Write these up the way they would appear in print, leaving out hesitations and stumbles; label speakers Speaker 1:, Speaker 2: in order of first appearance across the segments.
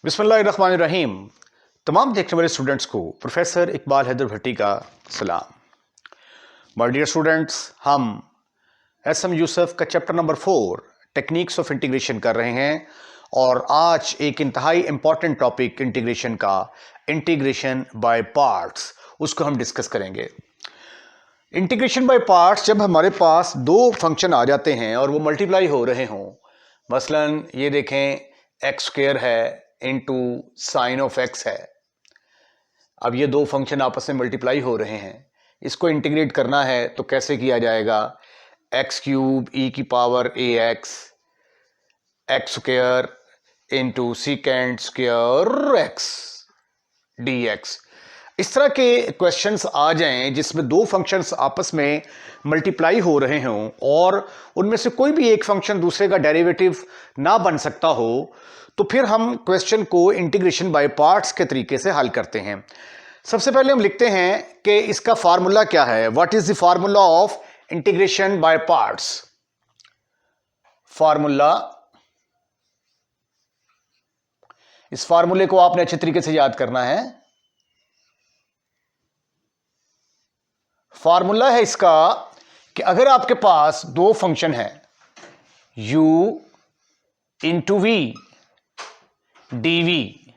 Speaker 1: बिस्मिल्लाहिर्रहमानिर्रहीम। तमाम देखने वाले स्टूडेंट्स को प्रोफेसर इकबाल हैदर भट्टी का सलाम। माय डियर स्टूडेंट्स, हम एस.एम. यूसुफ का chapter number 4 techniques of integration कर रहे हैं और आज एक इंतहाई इंपॉर्टेंट टॉपिक इंटीग्रेशन का, इंटीग्रेशन बाय पार्ट्स, उसको हम डिस्कस करेंगे। इंटीग्रेशन बाय पार्ट्स, जब हमारे पास दो फंक्शन आ जाते हैं और वो मल्टीप्लाई हो रहे हों, मसलन ये देखें एक्स स्क्वायर है इनटू साइन ऑफ एक्स है। अब ये दो फंक्शन आपस में मल्टीप्लाई हो रहे हैं, इसको इंटीग्रेट करना है तो कैसे किया जाएगा? एक्स क्यूब ई की power a x square into second square x d x. इस तरह के क्वेश्चंस आ जाएं जिसमें दो फंक्शंस आपस में मल्टीप्लाई हो रहे हों और उनमें से कोई भी एक फंक्शन दूसरे का डेरिवेटिव ना बन सकता हो, तो फिर हम क्वेश्चन को इंटीग्रेशन बाय पार्ट्स के तरीके से हल करते हैं। सबसे पहले हम लिखते हैं कि इसका फार्मूला क्या है। What is the formula of integration by parts? Formula, इस फार्मूले को आपने अच्छे तरीके से याद करना है। फार्मूला है इसका कि अगर आपके पास दो फंक्शन है u into V DV,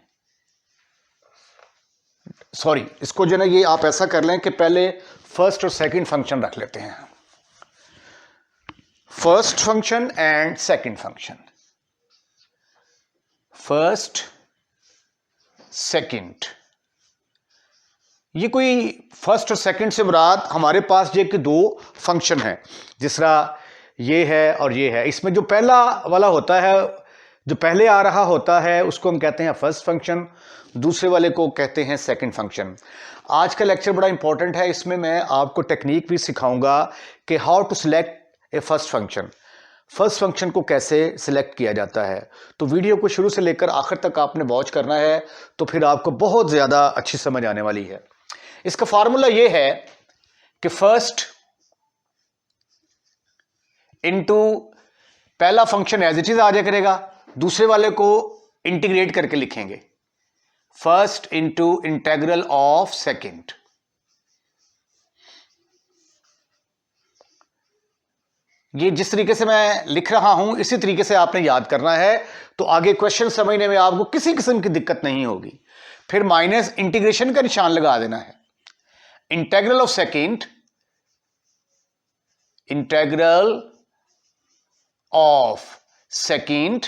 Speaker 1: sorry इसको जो ना ये आप ऐसा कर लें कि पहले फर्स्ट और सेकंड फंक्शन रख लेते हैं। First function and second function, first second. ये कोई फर्स्ट और सेकंड से मुराद हमारे पास ये कि दो फंक्शन हैं, जिस तरह ये है और ये है। इसमें जो पहला वाला होता है, जो पहले आ रहा होता है, उसको हम कहते हैं फर्स्ट फंक्शन, दूसरे वाले को कहते हैं सेकंड फंक्शन। आज का लेक्चर बड़ा इंपॉर्टेंट है, इसमें मैं आपको टेक्निक भी सिखाऊंगा कि how to select a first function, first function को कैसे सिलेक्ट किया जाता है। तो वीडियो को शुरू से लेकर आखिर तक आपने वॉच करना है, तो फिर आपको बहुत ज़्यादा अच्छी समझ आने वाली है। इसका फार्मूला ये है कि फर्स्ट इनटू पहला फंक्शन एज इट इज आ जाया करेगा, दूसरे वाले को इंटीग्रेट करके लिखेंगे, first into integral of second. ये जिस तरीके से मैं लिख रहा हूं इसी तरीके से आपने याद करना है, तो आगे क्वेश्चन समझने में आपको किसी किस्म की दिक्कत नहीं होगी। फिर माइनस इंटीग्रेशन का निशान लगा देना है। Integral of second, integral of second,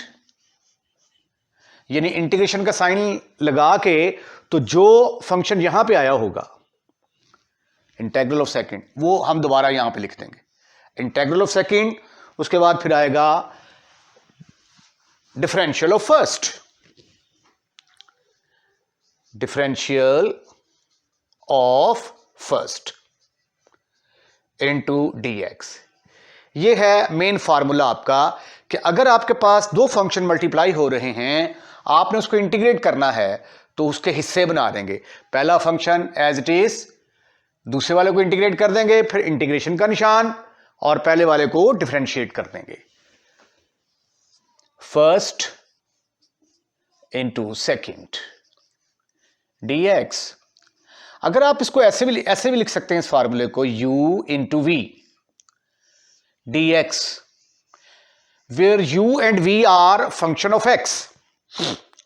Speaker 1: यानी इंटीग्रेशन का साइन लगा के, तो जो फंक्शन यहां पे आया होगा इंटीग्रल ऑफ सेकंड, वो हम दोबारा यहां पे लिख देंगे इंटीग्रल ऑफ सेकंड। उसके बाद फिर आएगा differential of first, differential of first into DX. ये है मेन फार्मूला आपका कि अगर आपके पास दो फंक्शन मल्टीप्लाई हो रहे हैं, आपने उसको इंटीग्रेट करना है, तो उसके हिस्से बना देंगे। पहला फंक्शन एज इट इज, दूसरे वाले को इंटीग्रेट कर देंगे, फिर इंटीग्रेशन का निशान, और पहले वाले को डिफरेंशिएट कर देंगे, फर्स्ट इनटू सेकंड डीएक्स। अगर आप इसको ऐसे भी लिख सकते हैं इस फार्मूले को, u into V dx, where u and v are function of x,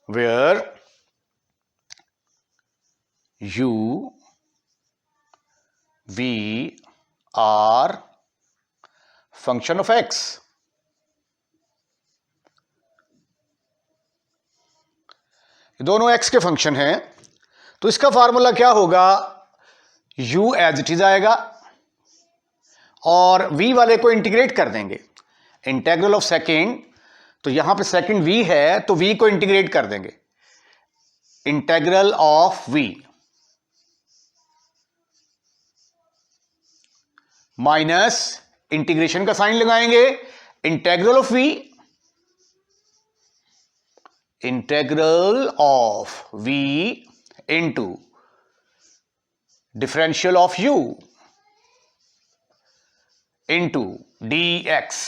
Speaker 1: where u v are function of x। दोनों x के फंक्शन हैं, तो इसका फार्मूला क्या होगा? u एज इट इज आएगा और v वाले को इंटीग्रेट कर देंगे, इंटीग्रल ऑफ सेकंड, तो यहां पे सेकंड v है तो v को इंटीग्रेट कर देंगे, integral of v minus integration का साइन लगाएंगे, integral of v, integral of v into differential of u into dx।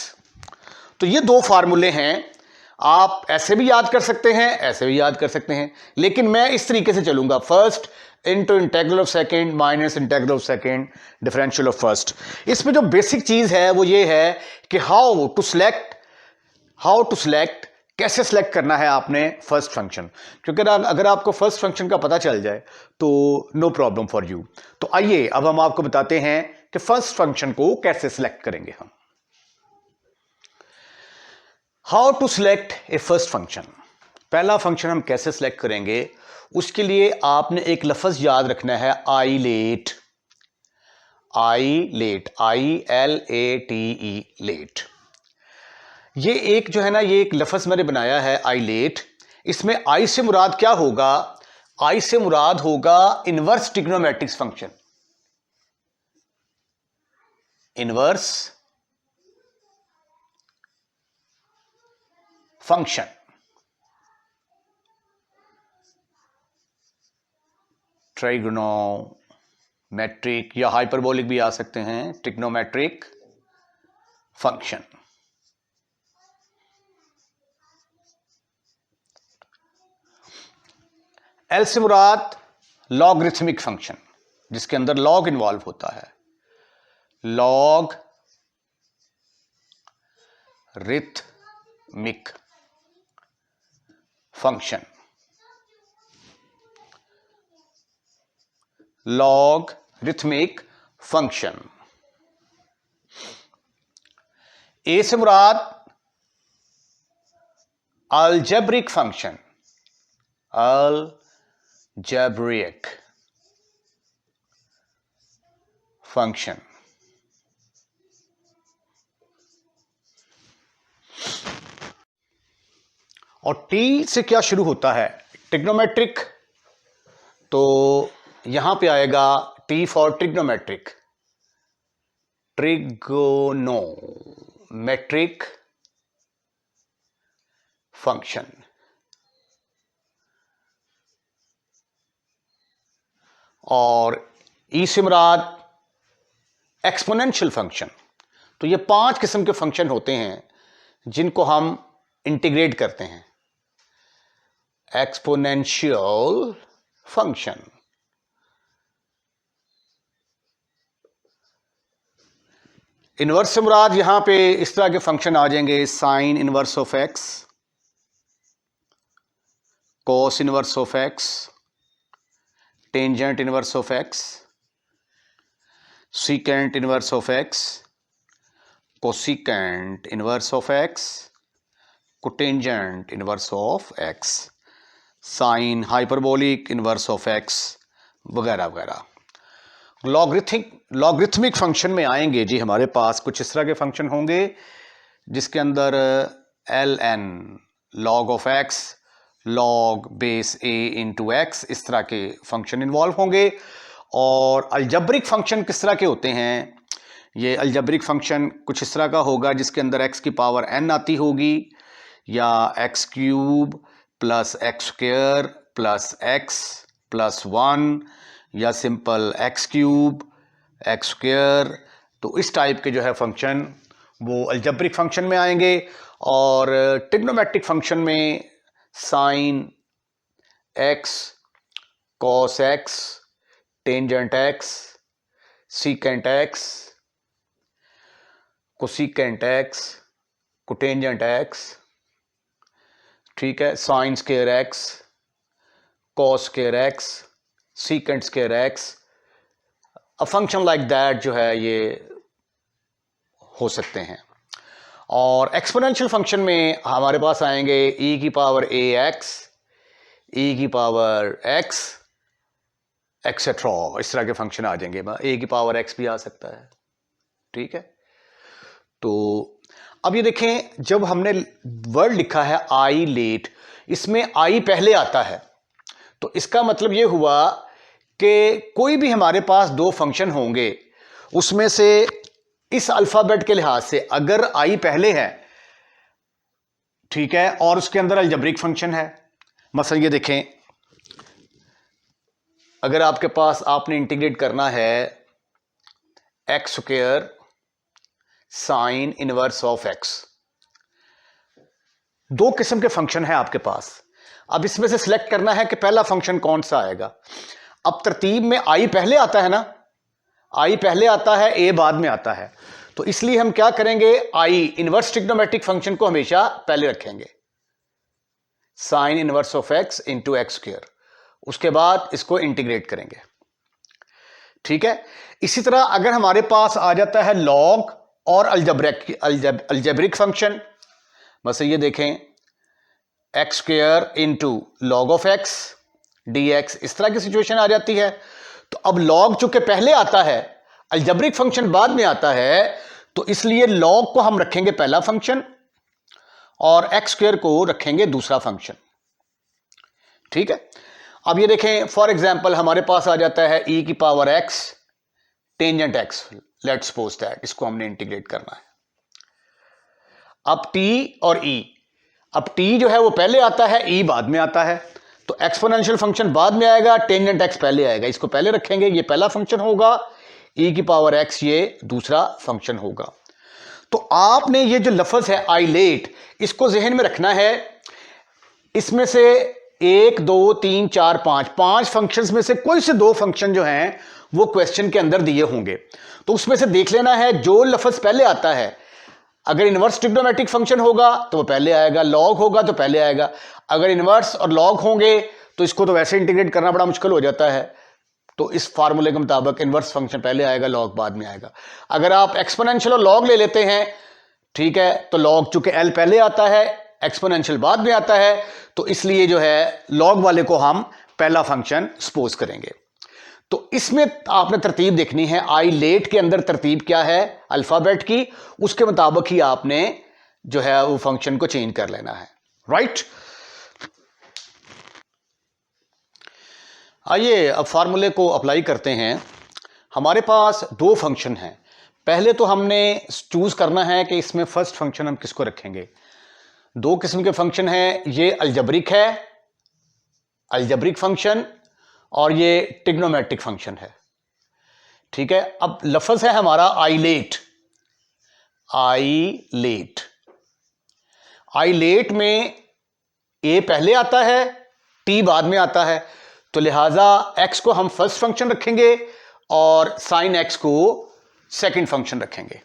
Speaker 1: तो ये दो फार्मूले हैं आप ऐसे भी याद कर सकते हैं, ऐसे भी याद कर सकते हैं, लेकिन मैं इस तरीके से चलूंगा, first into integral of second minus integral of second differential of first. इसमें जो बेसिक चीज है वो ये है कि हाउ टू सिलेक्ट, कैसे सिलेक्ट करना है आपने फर्स्ट फंक्शन, क्योंकि अगर आपको फर्स्ट फंक्शन का पता चल जाए तो नो प्रॉब्लम फॉर यू। तो आइए अब हम आपको बताते हैं कि फर्स्ट फंक्शन को कैसे सिलेक्ट करेंगे हम। How to select a first function, पहला फंक्शन हम कैसे सिलेक्ट करेंगे, उसके लिए आपने एक लफ्ज याद रखना है, आईलेट, ILATE, लेट। ये एक जो है ना, ये एक लफ्ज मैंने बनाया है आईलेट। इसमें आई से मुराद क्या होगा, आई से मुराद होगा inverse trigonometric function, inverse function. Trigonometric या हाइपरबोलिक भी आ सकते हैं, ट्रिग्नोमेट्रिक फंक्शन। एल से मुराद लॉगरिथमिक फंक्शन, जिसके अंदर लॉग इन्वॉल्व होता है, logarithmic function, logarithmic function. A से मुराद अलजेब्रिक फंक्शन, अलजेब्रिक फंक्शन। और टी से क्या शुरू होता है, ट्रिग्नोमेट्रिक, तो यहां पे आएगा T for trigonometric, trigonometric function. और ई से मुराद एक्सपोनेंशियल फंक्शन। तो ये 5 किस्म के फंक्शन होते हैं जिनको हम इंटीग्रेट करते हैं, एक्सपोनेंशियल फंक्शन। इनवर्स से मुराद यहां पे इस तरह के फंक्शन आ जाएंगे, sine inverse of x, cos inverse of x, tangent inverse of x, secant inverse of x, cosecant inverse of x, cotangent inverse of x, sine hyperbolic inverse of x, वगैरह वगैरह। Logarithmic function में आएंगे जी, हमारे पास कुछ इस तरह के function होंगे जिसके अंदर ln log of x, log base a into x, इस तरह के फंक्शन इन्वॉल्व होंगे। और अलजेब्रिक फंक्शन किस तरह के होते हैं, ये अलजेब्रिक फंक्शन कुछ इस तरह का होगा जिसके अंदर x की पावर n आती होगी, या x cube plus x square plus x plus 1, या simple x cube x square. तो इस टाइप के जो है फंक्शन वो अलजेब्रिक फंक्शन में आएंगे। और ट्रिग्नोमेट्रिक फंक्शन में sine x, cos x, tangent x, secant x, cosecant x, cotangent x, ठीक है, sine square x, cos square x, secant square x, a function like that जो है ये हो सकते हैं। और एक्सपोनेंशियल फंक्शन में हमारे पास आएंगे e की पावर a x, e की पावर x, एक्सेट्रा, इस तरह के फंक्शन आ जाएंगे। a की पावर x भी आ सकता है, ठीक है। तो अब ये देखें, जब हमने वर्ड लिखा है आई लेट, इसमें आई पहले आता है, तो इसका मतलब ये हुआ कि कोई भी हमारे पास 2 फंक्शन होंगे, उसमें से इस अल्फाबेट के लिहाज से अगर आई पहले है, ठीक है, और उसके अंदर अलजेब्रिक फंक्शन है, मसलन ये देखें, अगर आपके पास आपने इंटीग्रेट करना है x square sine inverse of x, दो किस्म के फंक्शन है आपके पास। अब इसमें से सिलेक्ट करना है कि पहला फंक्शन कौन सा आएगा। अब तरतीब में आई पहले आता है ना, आई पहले आता है, ए बाद में आता है, तो इसलिए हम क्या करेंगे, आई इनवर्स ट्रिग्नोमेट्रिक फंक्शन को हमेशा पहले रखेंगे, sine inverse of x into x square, उसके बाद इसको इंटीग्रेट करेंगे। ठीक है। इसी तरह अगर हमारे पास आ जाता है लॉग और अलजेब्रिक फंक्शन, बस ये देखें x square into log of x d x, इस तरह की सिचुएशन आ जाती है। तो अब लॉग चूंकि पहले आता है, अलजेब्रिक फंक्शन बाद में आता है, तो इसलिए लॉग को हम रखेंगे पहला फंक्शन और एक्स स्क्वायर को रखेंगे दूसरा फंक्शन। ठीक है। अब ये देखें फॉर एग्जांपल हमारे पास आ जाता है e की power x tangent x, let's suppose that, इसको हमने इंटीग्रेट करना है। अब t और e, अब t जो है वो पहले आता है, e बाद में आता है, तो एक्सपोनेंशियल फंक्शन बाद में आएगा, टेंजेंट x पहले आएगा, इसको पहले रखेंगे, ये पहला फंक्शन होगा, e की पावर x ये दूसरा फंक्शन होगा। तो आपने ये जो लफ्ज है आई लेट, इसको जहन में रखना है। इसमें से 1 2 3 4 5 फंक्शंस में से कोई से दो फंक्शन जो हैं वो क्वेश्चन के अंदर दिए होंगे, तो उसमें से देख लेना है जो लफ्ज पहले आता है। अगर इनवर्स ट्रिग्नोमेट्रिक फंक्शन होगा तो वो पहले आएगा, लॉग होगा तो पहले आएगा। अगर इनवर्स और लॉग होंगे तो इसको तो वैसे इंटीग्रेट करना बड़ा मुश्किल हो जाता है, तो इस फार्मूले के मुताबिक इनवर्स फंक्शन पहले आएगा, लॉग बाद में आएगा। अगर आप एक्सपोनेंशियल और लॉग ले लेते हैं, ठीक है, तो लॉग चूंकि एल पहले आता है, एक्सपोनेंशियल बाद में आता है, तो इसलिए जो है लॉग वाले को हम पहला फंक्शन सपोज करेंगे। तो इसमें आपने तरतीब देखनी है, आई लेट के अंदर तरतीब क्या है अल्फाबेट की, उसके मुताबिक ही आपने जो है वो फंक्शन को चेंज कर लेना है। राइट। आइए अब फार्मूले को अप्लाई करते हैं। हमारे पास दो फंक्शन हैं, पहले तो हमने चूज करना है कि इसमें फर्स्ट फंक्शन हम किसको रखेंगे। दो किस्म के फंक्शन हैं, ये अलजेब्रिक है, अलजेब्रिक फंक्शन, और ये ट्रिग्नोमेट्रिक फंक्शन है। ठीक है। अब लफ्ज है हमारा I let, I let, I let में ए पहले आता है, टी बाद में आता है, तो लिहाजा एक्स को हम फर्स्ट फंक्शन रखेंगे और साइन एक्स को सेकंड फंक्शन रखेंगे।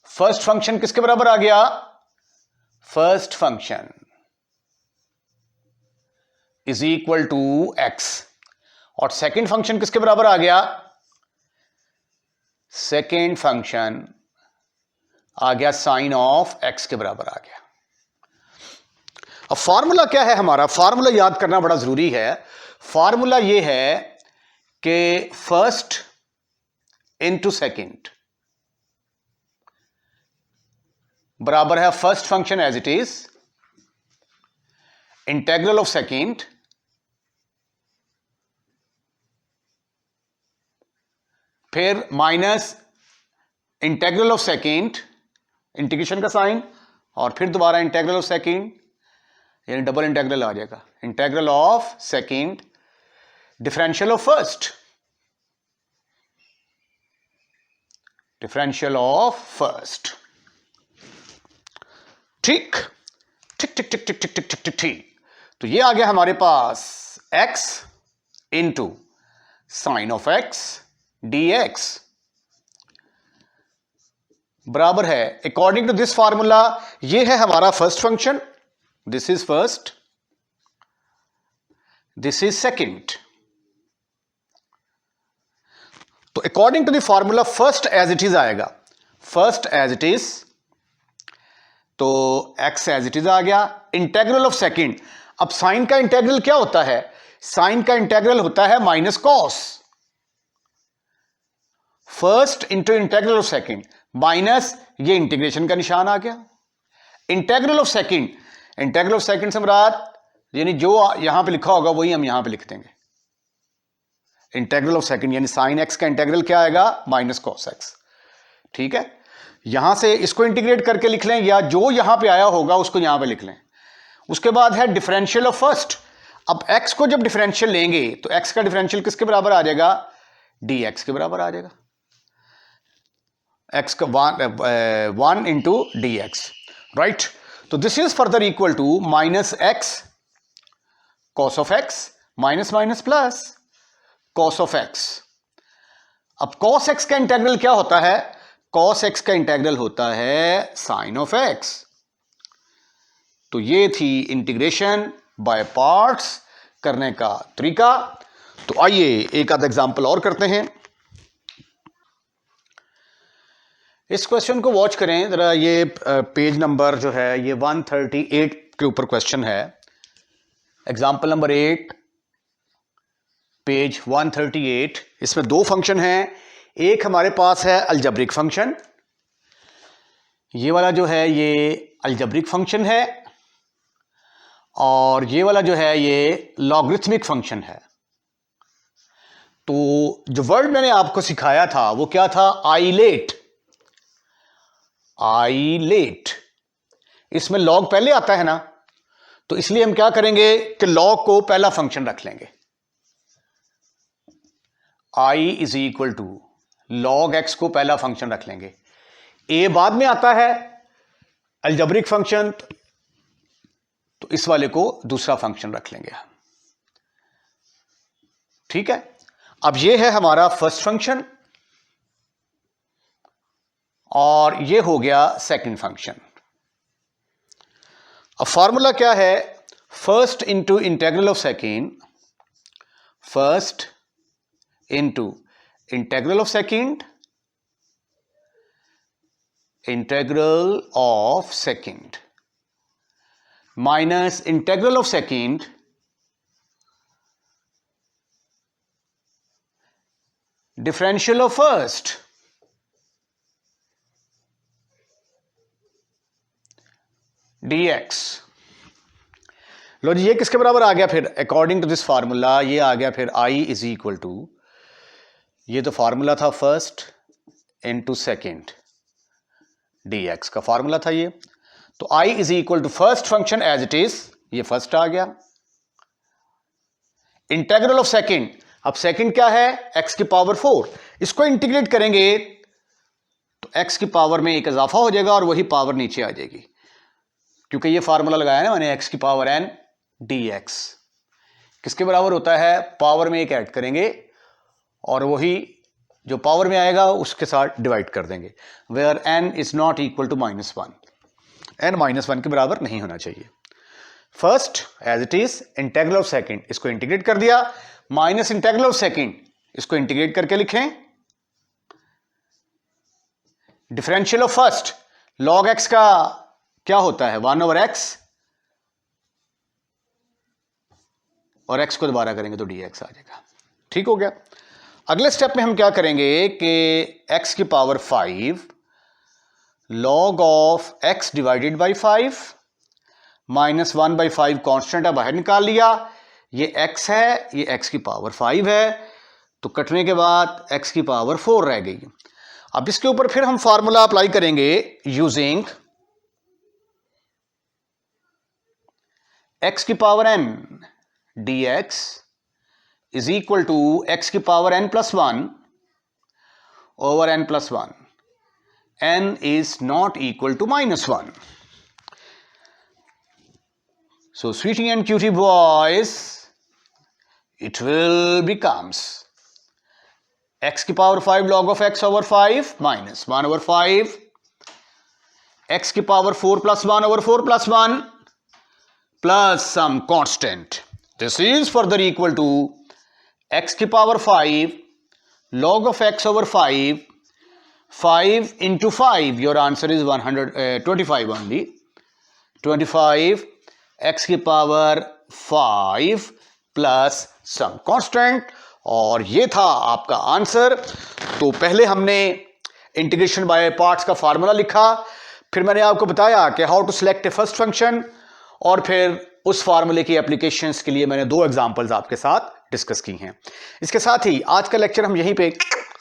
Speaker 1: फर्स्ट फंक्शन किसके बराबर आ गया, first function is equal to X, और सेकंड फंक्शन किसके बराबर आ गया, सेकंड फंक्शन आ गया साइन ऑफ एक्स के बराबर आ गया। अब फार्मूला क्या है हमारा, फार्मूला याद करना बड़ा जरूरी है। फार्मूला ये है कि फर्स्ट इनटू सेकंड बराबर है first function as it is, integral of second फिर minus integral of second, integration का साइन, और फिर दोबारा इंटेग्रल ऑफ सेकंड, यानी डबल इंटेग्रल आ जाएगा, integral of second differential of first, differential of first. ठीक ठीक ठीक ठीक ठीक ठीक ठीक ठीक ठीक। तो ये आ गया हमारे पास x into sine of x dx बराबर है, अकॉर्डिंग टू दिस फार्मूला, ये है हमारा first function, this is first, this is second. तो according to the formula first as it is आएगा, फर्स्ट एज इट इज, तो x एज इट इज आ गया, इंटेग्रल ऑफ सेकंड। अब sine का इंटेग्रल क्या होता है, साइन का इंटेग्रल होता है minus cos, first into integral of second minus ये इंटीग्रेशन का निशान आ गया, integral of second, integral of second से मुराद यानी जो यहां पे लिखा होगा वही हम यहां पे लिख देंगे, इंटेग्रल ऑफ सेकंड यानी साइन एक्स का इंटेग्रल क्या आएगा, माइनस कॉस एक्स। ठीक है। यहां से इसको इंटीग्रेट करके लिख लें, या जो यहां पे आया होगा उसको यहां पे लिख लें। उसके बाद है डिफरेंशियल ऑफ फर्स्ट। अब x को जब डिफरेंशियल लेंगे तो x का डिफरेंशियल किसके बराबर आ जाएगा, dx के बराबर आ जाएगा, x का 1 इंटू डी एक्स। राइट। तो this is further equal to minus X cos of X minus minus plus cos of X. अब कॉस एक्स का इंटेग्रल क्या होता है? कॉस एक्स का इंटेग्रल होता है साइन ऑफ एक्स। तो ये थी इंटीग्रेशन बाय पार्ट्स करने का तरीका। तो आइए एक आधा एग्जांपल और करते हैं। इस क्वेश्चन को वॉच करें जरा। ये पेज नंबर जो है ये 138 के ऊपर क्वेश्चन है। Example number 8 page 138। इसमें दो फंक्शन हैं। एक हमारे पास है अलजेब्रिक फंक्शन, ये वाला जो है ये अलजेब्रिक फंक्शन है, और ये वाला जो है ये लॉगरिथमिक फंक्शन है। तो जो वर्ड मैंने आपको सिखाया था वो क्या था? आइलेट। आइलेट, इसमें लॉग पहले आता है ना, तो इसलिए हम क्या करेंगे कि लॉग को पहला फंक्शन रख लेंगे। i is equal to log X को पहला फंक्शन रख लेंगे। a बाद में आता है अलजेब्रिक फंक्शन, तो इस वाले को दूसरा फंक्शन रख लेंगे। ठीक है। अब ये है हमारा फर्स्ट फंक्शन और ये हो गया सेकंड फंक्शन। अब फॉर्मूला क्या है? First into integral of second, first into integral of second, integral of second minus integral of second differential of first dx। लो जी, ये किसके बराबर आ गया फिर? अकॉर्डिंग टू दिस फार्मूला ये आ गया फिर i इज इक्वल टू, ये तो फार्मूला था फर्स्ट इनटू सेकंड dx का फार्मूला था ये। तो i is equal to first function as it is, ये फर्स्ट आ गया, इंटेग्रल ऑफ सेकंड। अब सेकंड क्या है? x की पावर 4। इसको इंटीग्रेट करेंगे तो x की पावर में एक इजाफा हो जाएगा और वही पावर नीचे आ जाएगी, क्योंकि ये फार्मूला लगाया ना मैंने, x की पावर n dx किसके बराबर होता है? पावर में एक ऐड करेंगे और वही जो पावर में आएगा उसके साथ डिवाइड कर देंगे। Where n is not equal to -1, n -1 के बराबर नहीं होना चाहिए। First as it is, integral of second इसको इंटीग्रेट कर दिया, माइनस इंटेग्रल ऑफ सेकंड इसको इंटीग्रेट करके लिखें, differential of first log x का क्या होता है? 1/x, और x को दोबारा करेंगे तो dx आ जाएगा। ठीक हो गया। अगले स्टेप में हम क्या करेंगे कि x की power 5 log of x divided by 5 minus 1/5 constant है, बाहर निकाल लिया। ये x है, ये x की पावर 5 है, तो कटने के बाद x की पावर 4 रह गई। अब इसके ऊपर फिर हम फार्मूला अप्लाई करेंगे यूजिंग x की power n dx is equal to x की power n plus 1 over n plus 1। n is not equal to -1। So sweetie and cutie boys, it will becomes x की power 5 log of x over 5 minus 1 over 5, x की power 4 plus 1 over 4 plus 1 plus some constant. This is further equal to x की power 5 log of x over 5, 5 into 5, your answer is 125 only, 25 x की power 5 plus some constant, और ये था आपका answer. तो पहले हमने इंटीग्रेशन बाय पार्ट्स का फार्मूला लिखा, फिर मैंने आपको बताया कि how to select a first function, और फिर उस फार्मूले की एप्लीकेशंस के लिए मैंने 2 एग्जांपल्स आपके साथ डिस्कस की हैं। इसके साथ ही आज का लेक्चर हम यहीं पे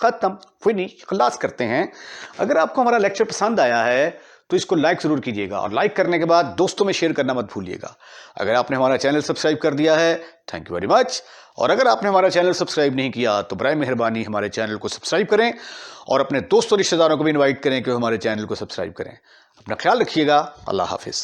Speaker 1: खत्म फिनिश खलास करते हैं। अगर आपको हमारा लेक्चर पसंद आया है तो इसको लाइक ज़रूर कीजिएगा, और लाइक करने के बाद दोस्तों में शेयर करना मत भूलिएगा। अगर आपने हमारा चैनल सब्सक्राइब कर दिया है, थैंक यू वेरी मच। और अगर आपने हमारा चैनल सब्सक्राइब नहीं किया तो बराए मेहरबानी हमारे चैनल को सब्सक्राइब करें और अपने दोस्तों रिश्तेदारों को भी इनवाइट करें कि हमारे चैनल को सब्सक्राइब करें। अपना ख्याल रखिएगा। अल्लाह हाफिज़।